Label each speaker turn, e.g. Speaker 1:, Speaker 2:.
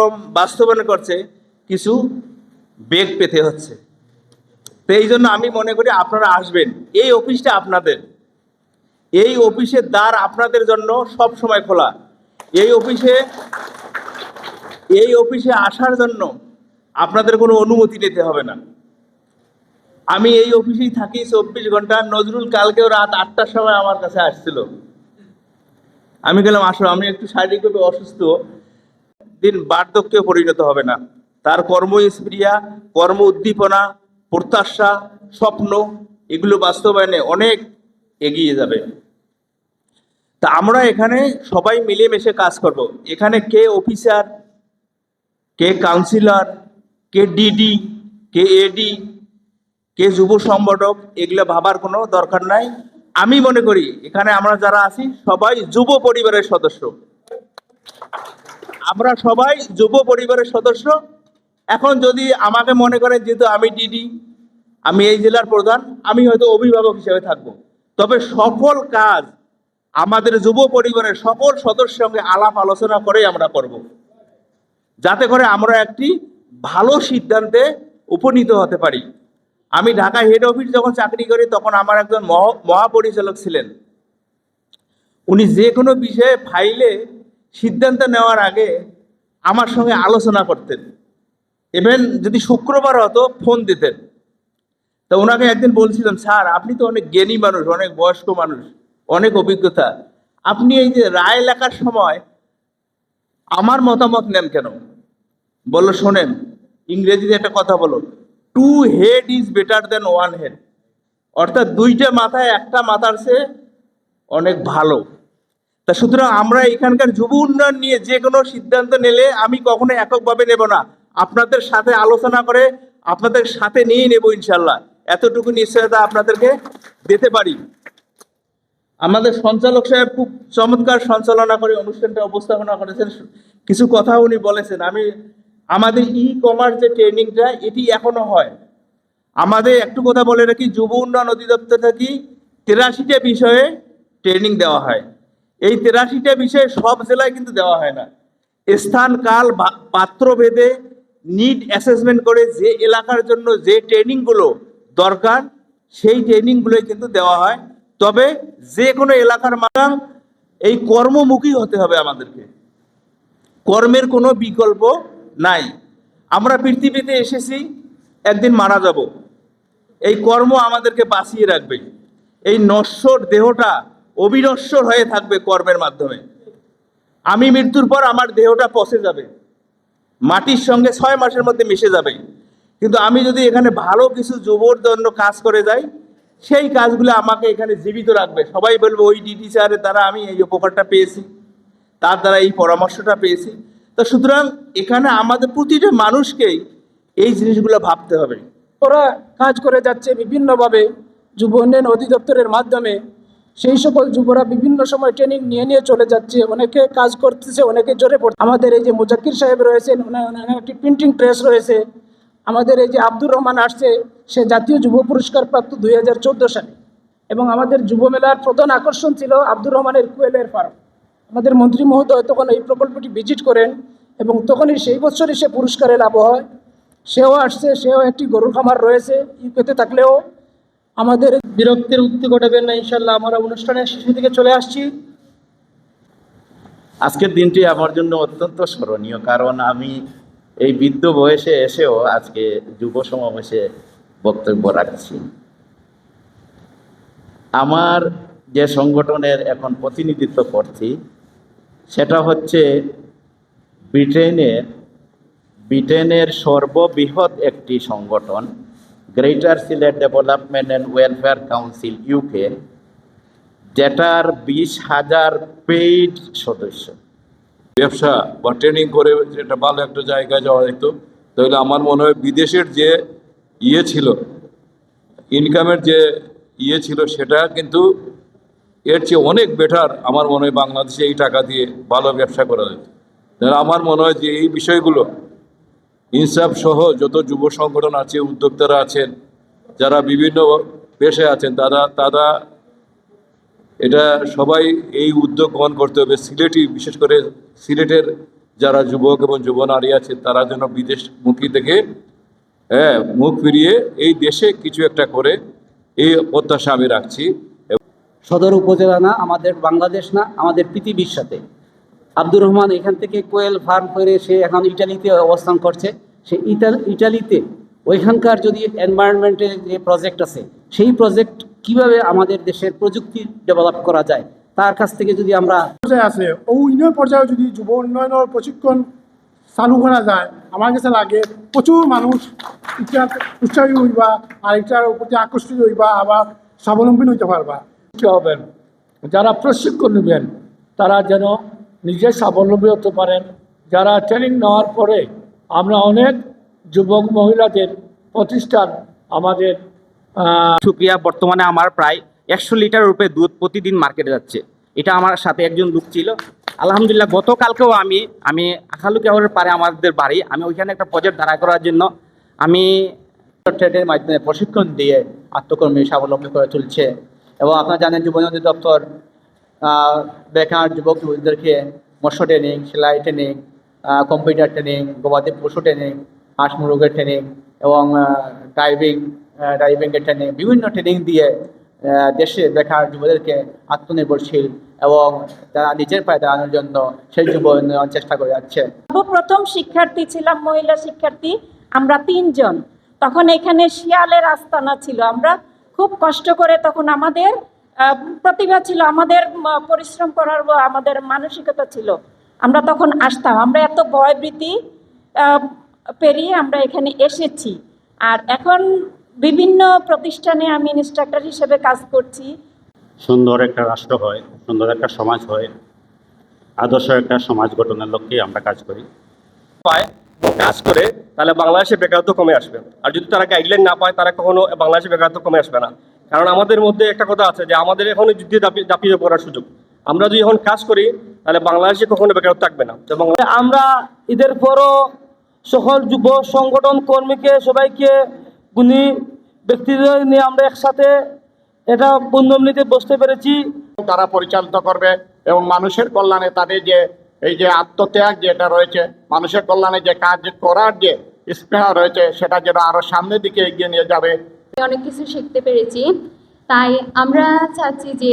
Speaker 1: কার্যক্রম বাস্তবায়ন করছে কিছু বেগ পেতে হচ্ছে। তো এই জন্য আমি মনে করি আপনারা আসবেন, এই অফিসটা আপনাদের, এই অফিসের দ্বার আপনাদের জন্য সব সময় খোলা। এই অফিসে আসার জন্য আপনাদের কোনো অনুমতি নিতে হবে না। আমি এই অফিসেই থাকি 24 ঘন্টা। নজরুল কালকেও রাত 8টার সময় আমার কাছে আসছিল। আমি গেলাম, আসো, আমি একটু শারীরিকভাবে অসুস্থ, দিন বার্ধক্যে পরিণত হবে না। তার কর্মস্পৃহা, কর্ম উদ্দীপনা, প্রত্যাশা, স্বপ্ন এগুলো বাস্তবায়নে অনেক এগিয়ে যাবে। তা আমরা এখানে সবাই মিলেমিশে কাজ করব। এখানে কে অফিসার, কে কাউন্সিলর, কে ডিডি, কে এডি, কে যুব সংগঠক, এগুলো ভাবার কোনো দরকার নাই। আমি মনে করি এখানে আমরা যারা আছি সবাই যুব পরিবারের সদস্য। আমরা সবাই যুব পরিবারের সদস্য। এখন যদি আমাকে মনে করেন, যেহেতু আমি ডিডি, আমি এই জেলার প্রধান, আমি হয়তো অভিভাবক হিসেবে থাকব, তবে সকল কাজ আমাদের যুব পরিবারের সকল সদস্যের সঙ্গে আলাপ আলোচনা করেই আমরা করব, যাতে করে আমরা একটি ভালো সিদ্ধান্তে উপনীত হতে পারি। আমি ঢাকা হেড অফিস যখন চাকরি করি তখন আমার একজন মহাপরিচালক ছিলেন। উনি যে কোনো বিষয়ে ফাইলে সিদ্ধান্ত নেওয়ার আগে আমার সঙ্গে আলোচনা করতেন। ইভেন যদি শুক্রবার হতো ফোন দিতেন। তো ওনাকে একদিন বলছিলাম, স্যার আপনি তো অনেক জ্ঞানী মানুষ, অনেক বয়স্ক মানুষ, অনেক অভিজ্ঞতা, আপনি এই যে রায় লেখার সময় আমার মতামত নেন কেন? বললো, শোনেন, ইংরেজিতে একটা কথা বলো, 2 head is better then 1 head, অর্থাৎ 2টা মাথায় একটা মাথার চেয়ে অনেক ভালো। তা সুতরাং আমরা এখানকার যুব উন্নয়ন নিয়ে যে কোনো সিদ্ধান্ত নিলে আমি কখনো এককভাবে নেব না, আপনাদের সাথে আলোচনা করে আপনাদের সাথে নিয়ে নেব ইনশাল্লাহ। এতটুকু নিশ্চয়তা আপনাদেরকে দিতে পারি। আমাদের সঞ্চালক সাহেব খুব চমৎকার সঞ্চালনা করে অনুষ্ঠানটা উপস্থাপনা করেছেন। কিছু কথা উনি বলেছেন। আমাদের ই-কমার্স যে ট্রেনিংটা, এটি এখনো হয়। আমাদের একটু কথা বলে রাখি, যুব উন্নয়ন অধিদপ্তর থেকে 83টা বিষয়ে ট্রেনিং দেওয়া হয়। এই 83টা বিষয়ে সব জেলায় কিন্তু দেওয়া হয় না। স্থান, কাল, পাত্র ভেদে নিড অ্যাসেসমেন্ট করে যে এলাকার জন্য যে ট্রেনিংগুলো দরকার সেই ট্রেনিংগুলোই কিন্তু দেওয়া হয়। তবে যে কোনো এলাকার মানুষ এই কর্মমুখী হতে হবে আমাদেরকে, কর্মের কোনো বিকল্প নাই। আমরা পৃথিবীতে এসেছি, একদিন মারা যাব, এই কর্ম আমাদেরকে বাঁচিয়ে রাখবে। এই নশ্বর দেহটা অবিনশ্বর হয়ে থাকবে কর্মের মাধ্যমে। আমি মৃত্যুর পর আমার দেহটা পচে যাবে, মাটির সঙ্গে 6 মাসের মধ্যে মিশে যাবে। কিন্তু আমি যদি এখানে ভালো কিছু যুবর জন্য কাজ করে যাই, সেই কাজগুলো আমাকে এখানে জীবিত রাখবে। সবাই বলবে, ওই ডিডি স্যারের দ্বারা আমি এই উপকারটা পেয়েছি, তার দ্বারা এই পরামর্শটা পেয়েছি। তো সুতরাং এখানে আমাদের প্রতিটা মানুষকেই এই জিনিসগুলো ভাবতে হবে।
Speaker 2: ওরা কাজ করে যাচ্ছে বিভিন্নভাবে যুব উন্নয়ন অধিদপ্তরের মাধ্যমে। সেই সকল যুবরা বিভিন্ন সময় ট্রেনিং নিয়ে নিয়ে চলে যাচ্ছে, অনেকে কাজ করতেছে, অনেকে জোরে পড়ছে। আমাদের এই যে মুজাক্কির সাহেব রয়েছেন, ওনার একটি প্রিন্টিং প্রেস রয়েছে। আমাদের এই যে আব্দুর রহমান আসছে, সে জাতীয় যুব পুরস্কার প্রাপ্ত 2014 সালে। এবং আমাদের যুব মেলার প্রধান আকর্ষণ ছিল আব্দুর রহমানের কোয়েলের ফার্ম। আমাদের মন্ত্রী মহোদয় তখন এই প্রকল্পটি ভিজিট করেন এবং তখনই সেই বছরই সে পুরস্কারে লাভ হয়। সেও আসছে, সেও একটি গরুর খামার রয়েছে। ইউকেতে থাকলেও আমাদের বিরক্তির উক্তি ঘটাবেন না ইনশাল্লাহ। আমরা অনুষ্ঠানের শেষের দিকে চলে আসছি।
Speaker 3: আজকের দিনটি আমার জন্য অত্যন্ত স্মরণীয়, কারণ আমি এই বৃদ্ধ বয়সে এসেও আজকে যুব সমাবেশে বক্তব্য রাখছি। আমার যে সংগঠনের এখন প্রতিনিধিত্ব করছি সেটা হচ্ছে ব্রিটেনের সর্ববৃহৎ একটি সংগঠন, greater Sylhet development and welfare council UK, যেটার 20,000 পেইড সদস্য।
Speaker 4: ব্যবসা বা ট্রেনিং করে যেটা ভালো একটা জায়গায় যাওয়া যেত, তাহলে আমার মনে হয় বিদেশের যে ছিল, ইনকামের যে ছিল, সেটা কিন্তু এর চেয়ে অনেক বেটার আমার মনে হয় বাংলাদেশে এই টাকা দিয়ে ভালো ব্যবসা করা যেত। তাহলে আমার মনে হয় যে এই বিষয়গুলো ইনসাফ সহ যত যুব সংগঠন আছে, উদ্যোক্তারা আছেন, যারা বিভিন্ন পেশায় আছেন, তারা এটা সবাই এই উদ্যোগ গ্রহণ করতে হবে। বিশেষ করে সিলেটের যারা যুবক এবং যুব নারী আছে তারা যেন বিদেশমুখী থেকে মুখ ফিরিয়ে এই দেশে কিছু একটা করে এই প্রত্যাশা আমি রাখছি।
Speaker 5: সদর উপজেলা না, আমাদের বাংলাদেশ না, আমাদের পৃথিবীর সাথে। আব্দুর রহমান এখান থেকে কোয়েল ফার্ম করে সে এখন ইটালিতে অবস্থান করছে। সে ইটালিতে ওইখানকার যদি এনভায়রনমেন্টের যে প্রজেক্ট আছে সেই প্রজেক্ট কিভাবে আমাদের দেশের প্রযুক্তি ডেভেলপ করা যায় তার কাছ থেকে যদি আমরা
Speaker 6: পর্যায়ে আছে ও ইউনিয়ন পর্যায়ে যদি যুব উন্নয়নের প্রশিক্ষণ চালু করা যায় আমার কাছে লাগে প্রচুর মানুষ উৎসাহী হইবা আর এটার প্রতি আকর্ষিত হইবা আবার স্বাবলম্বী হইতে পারবা।
Speaker 7: হবেন যারা প্রশিক্ষণ নেবেন তারা যেন নিজে স্বাবলম্বী হতে পারেন। যারা ট্রেনিং নেওয়ার পরে আমরা অনেক যুবক মহিলাদের প্রতিষ্ঠান আমাদের
Speaker 8: সুক্রিয়া বর্তমানে আমার প্রায় 100 লিটার রূপে দুধ প্রতিদিন মার্কেটে যাচ্ছে। এটা আমার সাথে একজন লোক ছিল। আলহামদুলিল্লাহ গতকালকেও আমি আখালুকিয়াওয়ারের পারে আমাদের বাড়ি, আমি ওইখানে একটা প্রজেক্ট দাঁড়া করার জন্য আমি
Speaker 5: ট্রেডের মাধ্যমে প্রশিক্ষণ দিয়ে আত্মকর্মী স্বাবলম্বী করে তুলছে। এবং আপনারা জানেন যুব উন্নয়ন দপ্তর বেকার যুবক যুবতীদেরকে মৎস্য ট্রেনিং, সেলাই ট্রেনিং, কম্পিউটার ট্রেনিং, গবাদি পশু ট্রেনিং, হাঁস মুরগের ট্রেনিং এবং ড্রাইভিংয়ের ট্রেনিং, বিভিন্ন ট্রেনিং দিয়ে দেশে বেকার যুবদেরকে আত্মনির্ভরশীল এবং তারা নিজের পায়ে দাঁড়ানোর জন্য সেই যুব উন্নয়ন চেষ্টা করে যাচ্ছে।
Speaker 9: সর্বপ্রথম শিক্ষার্থী ছিলাম মহিলা শিক্ষার্থী, আমরা 3 জন। তখন এখানে শিয়ালের আস্তানা ছিল। আমরা খুব কষ্ট করে, তখন আমাদের প্রতিভা ছিল, আমাদের পরিশ্রম করার আমাদের মানসিকতা ছিল, আমরা তখন আসতাম। আমরা এত ভয়ভীতি পেরিয়ে আমরা এখানে এসেছি। আর এখন বিভিন্ন প্রতিষ্ঠানে আমি ইনস্ট্রাক্টর হিসেবে কাজ করছি।
Speaker 10: সুন্দর একটা রাষ্ট্র হয়, সুন্দর একটা সমাজ হয়, আদর্শ একটা সমাজ গঠনের লক্ষ্যে আমরা কাজ করি।
Speaker 11: কাজ করে তাহলে বাংলাদেশে বেকারত্ব কমে আসবে। আর যদি তারা গাইডলাইন না পায় তারা কখনো বাংলাদেশে বেকারত্ব কমে আসবে না। কারণ আমাদের মধ্যে একটা কথা আছে যে আমাদের এখন যুদ্ধে দাপিয়ে পড়ার সুযোগ। আমরা যদি এখন কাজ করি তাহলে বাংলাদেশে কখনো বেকারত্ব থাকবে না।
Speaker 2: আমরা ঈদের পরও সকল যুব সংগঠন কর্মীকে সবাইকে গুণী ব্যক্তিদের নিয়ে আমরা একসাথে এটা বন্ধুমূলকে বসতে পেরেছি।
Speaker 6: তারা পরিচালিত করবে এবং মানুষের কল্যাণে তাদের যে এই যে আত্মত্যাগ যেটা রয়েছে, মানুষের কল্যাণে যে কাজ করার যে স্পৃহা রয়েছে সেটা যেন আরো সামনের দিকে এগিয়ে নিয়ে যাবে।
Speaker 9: অনেক কিছু শিখতে পেরেছি, তাই আমরা চাচ্ছি যে